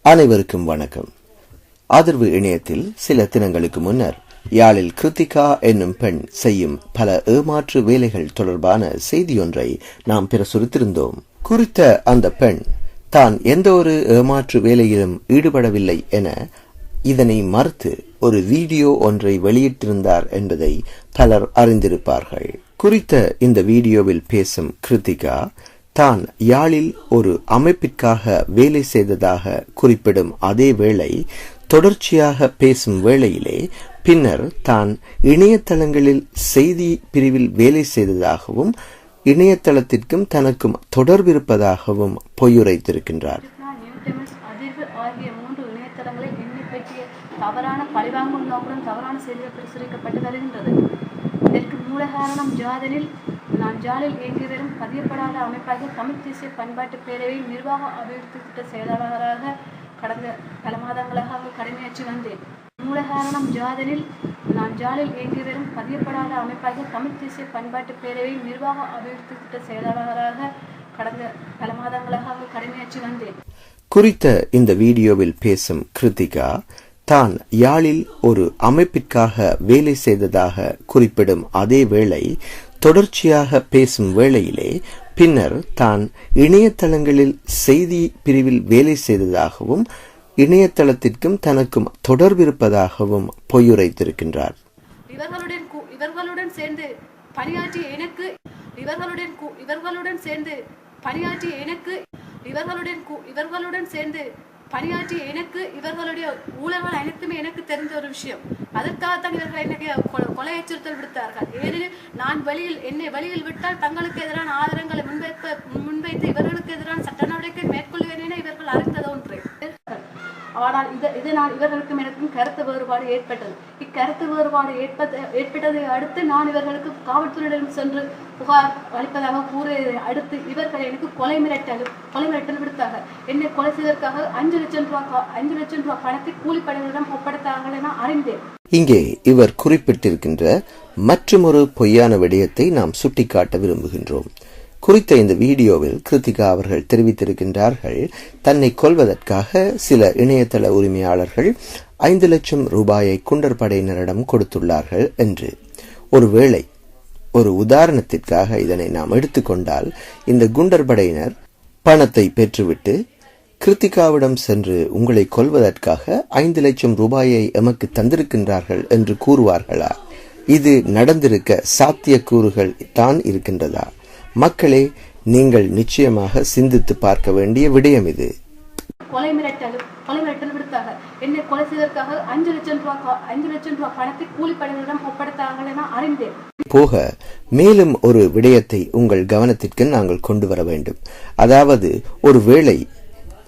அனைவருக்கும் வணக்கம். ஆதரவு இணையத்தில் சில தினங்களுக்கு முன்னர் யாழில் கிருத்திகா என்னும் பெண் செய்யும் பல ஏமாற்று வேலைகள் தொடர்பான செய்தியொன்றை நாம் பிரசுரித்திருந்தோம். குறித்த அந்த பெண் தான் எந்த ஒரு ஏமாற்று வேலையிலும் ஈடுபடவில்லை என இதனை மறுத்து ஒரு வீடியோ ஒன்றை வெளியிட்டிருந்தார் என்பதை பலர் அறிந்திருப்பார்கள். குறித்த இந்த வீடியோவில் பேசும் கிருத்திகா தான் யாழில் ஒரு அமைப்பிற்காக வேலை செய்ததாக குறிப்பிடும் அதே வேளை தொடர்ச்சியாக பேசும் வேளையிலே பின்னர் தான் இணையதளங்களில் செய்தி பிரிவில் வேலை செய்ததாகவும் இணையதளத்திற்கும் தனக்கும் தொடர்பிருப்பதாகவும் பொய்யுரைத்திருக்கின்றார். தவறான பழிவாங்கும் நோக்குடன் தவறான செய்திகள் பிரசுரிக்கப்பட்டு வருகின்றது. இதற்கு மூல காரணம் ஜாதனில் நான் ஜாலில் இயங்கி வரும் பதியப்படாத அமைப்பாக தமிழ் தேசிய பண்பாட்டு பேரவையின் நிர்வாக அபிவிருத்தி திட்ட செயலாளராக கடந்த பல மாதங்களாக கடமையாற்றி வந்தேன். மூல காரணம் ஜாதனில் நான் ஜாலில் இயங்கி வரும் பதியப்படாத அமைப்பாக தமிழ் தேசிய பண்பாட்டு பேரவையின் நிர்வாக அபிவிருத்தி திட்ட செயலாளராக கடந்த பல மாதங்களாக கடமையாற்றி வந்தேன். குறித்த இந்த வீடியோவில் பேசும் கிருத்திகா தான் யாழில் ஒரு அமைப்பிற்காக வேலை செய்ததாக குறிப்பிடும் அதே வேளை தொடர்ச்சியாக பேசும் வேளையிலே பின்னர் தான் இணையதளங்களில் செய்தி பிரிவில் வேலை செய்ததாகவும் இணையதளத்திற்கும் தனக்கும் தொடர்பிருப்பதாகவும் பொய்யுரைத்திருக்கின்றார். இவர்களுடன் சேர்ந்து பணியாற்றிய எனக்கு இவர்களுடைய ஊழல்கள் அனைத்துமே எனக்கு தெரிந்த ஒரு விஷயம். அதற்காகத்தான் இவர்கள் எனக்கு கொலை எச்சரித்தல் விடுத்தார்கள். ஏனெனில் நான் என்னை வெளியில் விட்டால் தங்களுக்கு எதிரான ஆதாரங்களை முன்வைத்து இவர்களுக்கு எதிரான சட்ட நடவடிக்கை மேற்கொள்வேன் என இவர்கள் அறிந்தது ஒன்று. ஆனால் இதனால் இவர்களுக்கும் எனக்கும் கருத்து வேறுபாடு ஏற்பட்டது. இக்கருத்து வேறுபாடு ஏற்பட்டதை அடுத்து நான் இவர்களுக்கு காவல்துறையிடம் சென்று புகார் அளிப்பதாக கூறியதை அடுத்து இவர்கள் எனக்கு கொலை மிரட்டல் விடுத்தார்கள். என்னை கொலை செய்வதற்காக 5 லட்சம் ரூபாய் பணத்தை கூலிப்படைகளிடம் ஒப்படைத்தார்கள் என அறிந்தேன். இங்கே இவர் குறிப்பிட்டிருக்கின்ற மற்றொரு பொய்யான விடயத்தை நாம் சுட்டிக்காட்ட விரும்புகின்றோம். குறித்த இந்த வீடியோவில் கிருத்திகா அவர்கள் தெரிவித்திருக்கின்றார்கள், தன்னை கொல்வதற்காக சில இணையதள உரிமையாளர்கள் 5 லட்சம் ரூபாயை குண்டர் படையினரிடம் கொடுத்துள்ளார்கள் என்று. ஒருவேளை ஒரு உதாரணத்திற்காக இதனை நாம் எடுத்துக்கொண்டால், இந்த குண்டர் படையினர் பணத்தை பெற்றுவிட்டு கிருத்திகாவிடம் சென்று உங்களை கொல்வதற்காக 5 லட்சம் ரூபாயை எமக்கு தந்திருக்கின்றார்கள் என்று கூறுவார்களா? இது நடந்திருக்க சாத்தியக்கூறுகள் தான் இருக்கின்றதா? மக்களே, நீங்கள் நிச்சயமாக சிந்தித்து பார்க்க வேண்டிய விடயம் இது. கொலை மிரட்டல் விடுத்தார்கள். என்னை கொலை செய்வதற்காக 5 லட்சம் ரூபாய் பணத்தை கூலிப்படைகளிடம் ஒப்படைத்தார்கள் என அறிந்தேன். போக மேலும் ஒரு விடயத்தை உங்கள் கவனத்திற்கு நாங்கள் கொண்டு வர வேண்டும். அதாவது, ஒருவேளை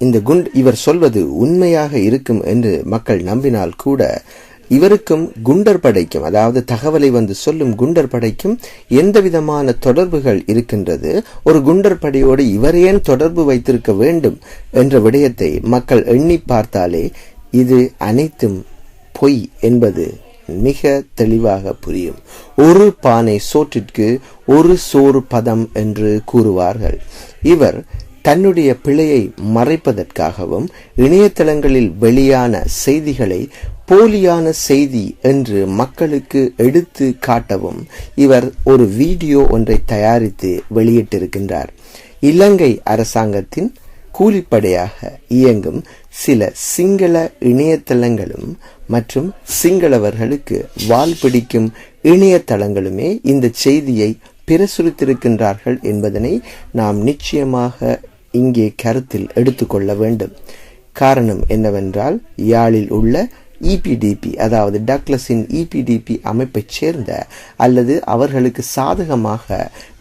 இந்த இவர் சொல்வது உண்மையாக இருக்கும் என்று மக்கள் நம்பினால் கூட இவருக்கும் குண்டர் படைக்கும், அதாவது தகவலை வந்து சொல்லும் குண்டர் படைக்கும் எந்த விதமான தொடர்புகள் இருக்கின்றது, ஒரு குண்டர் படையோடு இவர் ஏன் தொடர்பு வைத்திருக்க வேண்டும் என்ற விடயத்தை மக்கள் எண்ணி பார்த்தாலே இது அனைத்தும் பொய் என்பது மிக தெளிவாக புரியும். ஒரு பானை சோற்றிற்கு ஒரு சோறு பதம் என்று கூறுவார்கள். இவர் தன்னுடைய பிழையை மறைப்பதற்காகவும் இணையதளங்களில் வெளியான செய்திகளை போலியான செய்தி என்று மக்களுக்கு எடுத்து காட்டவும் இவர் ஒரு வீடியோ ஒன்றை தயாரித்து வெளியிட்டிருக்கின்றார். இலங்கை அரசாங்கத்தின் கூலிப்படையாக இயங்கும் சில சிங்கள இணையதளங்களும் மற்றும் சிங்களவர்களுக்கு வால் பிடிக்கும் இணையதளங்களுமே இந்த செய்தியை பிரசுரித்திருக்கின்றார்கள் என்பதனை நாம் நிச்சயமாக இங்கே கருத்தில் எடுத்துக்கொள்ள வேண்டும். காரணம் என்னவென்றால், யாழில் உள்ள இபிடிபி, அதாவது டக்ளஸின் இபிடிபி அமைப்பைச் சேர்ந்த அல்லது அவர்களுக்கு சாதகமாக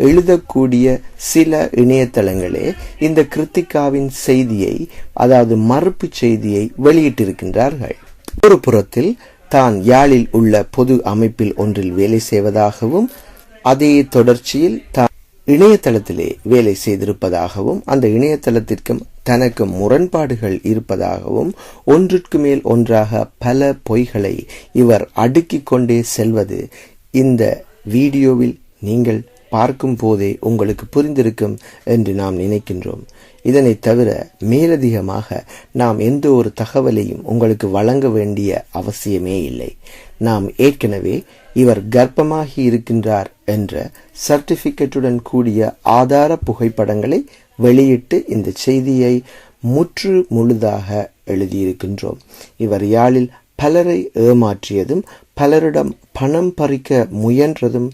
எழுதக்கூடிய சில இணையதளங்களே இந்த கிருத்திகாவின் செய்தியை, அதாவது மறுப்பு செய்தியை வெளியிட்டிருக்கின்றார்கள். ஒரு புறத்தில் தான் யாழில் உள்ள பொது அமைப்பில் ஒன்றில் வேலை செய்வதாகவும் அதே தொடர்ச்சியில் தான் இணையதளத்திலே வேலை செய்திருப்பதாகவும் அந்த இணையதளத்திற்கும் தனக்கு முரண்பாடுகள் இருப்பதாகவும் ஒன்றுக்கு மேல் ஒன்றாக பல பொய்களை இவர் அடுக்கிக் கொண்டே செல்வது இந்த வீடியோவில் நீங்கள் பார்க்கும் போதே உங்களுக்கு புரிந்திருக்கும் என்று நாம் நினைக்கின்றோம். இதனை தவிர மேலதிகமாக நாம் எந்த ஒரு தகவலையும் உங்களுக்கு வழங்க வேண்டிய அவசியமே இல்லை. நாம் ஏற்கனவே இவர் கர்ப்பமாகி இருக்கின்றார் என்ற சர்டிபிகேட்டுடன் கூடிய ஆதார புகைப்படங்களை வெளியிட்டு இந்த செய்தியை முற்று முழுதாக எழுதியிருக்கின்றோம். இவர் யாழில் பலரை ஏமாற்றியதும் பலரிடம் பணம் பறிக்க முயன்றதும்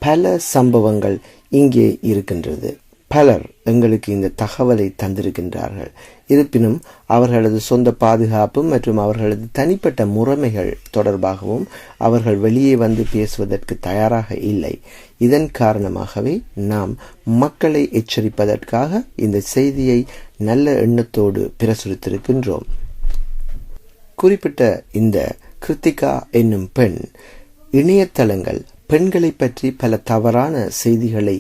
பல சம்பவங்கள் இங்கே இருக்கின்றது. பலர் எங்களுக்கு இந்த தகவலை தந்திருக்கின்றார்கள். இருப்பினும் அவர்களது சொந்த பாதுகாப்பு மற்றும் அவர்களது தனிப்பட்ட முறைமைகள் தொடர்பாகவும் அவர்கள் வெளியே வந்து பேசுவதற்கு தயாராக இல்லை. இதன் காரணமாகவே நாம் மக்களை எச்சரிப்பதற்காக இந்த செய்தியை நல்ல எண்ணத்தோடு பிரசுரித்திருக்கின்றோம். குறிப்பிட்ட இந்த கிருத்திகா என்னும் பெண் இணையதளங்கள் பெண்களை பற்றி பல தவறான செய்திகளை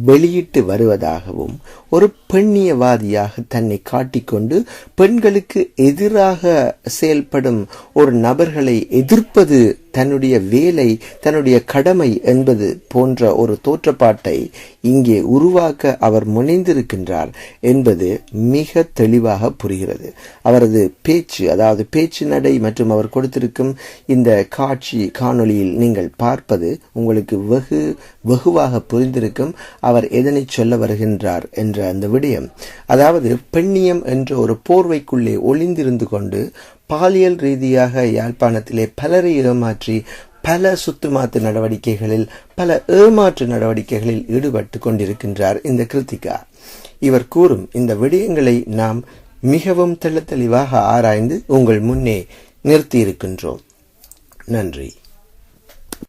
வெளியிட்டு வருவதாகவும் ஒரு பெண்ணியவாதியாக தன்னை காட்டிக்கொண்டு பெண்களுக்கு எதிராக செயல்படும் ஒரு நபர்களை எதிர்ப்பது தன்னுடைய வேலை, தன்னுடைய கடமை என்பது போன்ற ஒரு தோற்றப்பாட்டை இங்கே உருவாக்க அவர் முனைந்திருக்கின்றார் என்பது மிக தெளிவாக புரிகிறது. அவரது பேச்சு, அதாவது பேச்சு நடை மற்றும் அவர் கொடுத்திருக்கும் இந்த காணொளியில் நீங்கள் பார்ப்பது உங்களுக்கு வெகுவாக புரிந்திருக்கும். அவர் எதனை சொல்ல வருகின்றார் என்ற அந்த விடயம், அதாவது பெண்ணியம் என்ற ஒரு போர்வைக்குள்ளே ஒளிந்திருந்து கொண்டு பாலியல் ரீதியாக யாழ்ப்பாணத்திலே பலரை ஏமாற்றி பல சுத்துமாத்து நடவடிக்கைகளில், பல ஏமாற்று நடவடிக்கைகளில் ஈடுபட்டு கொண்டிருக்கின்றார் இந்த கிருத்திகா. இவர் கூறும் இந்த விடயங்களை நாம் மிகவும் தெளிவாக ஆராய்ந்து உங்கள் முன்னே நிறுத்தியிருக்கின்றோம். நன்றி.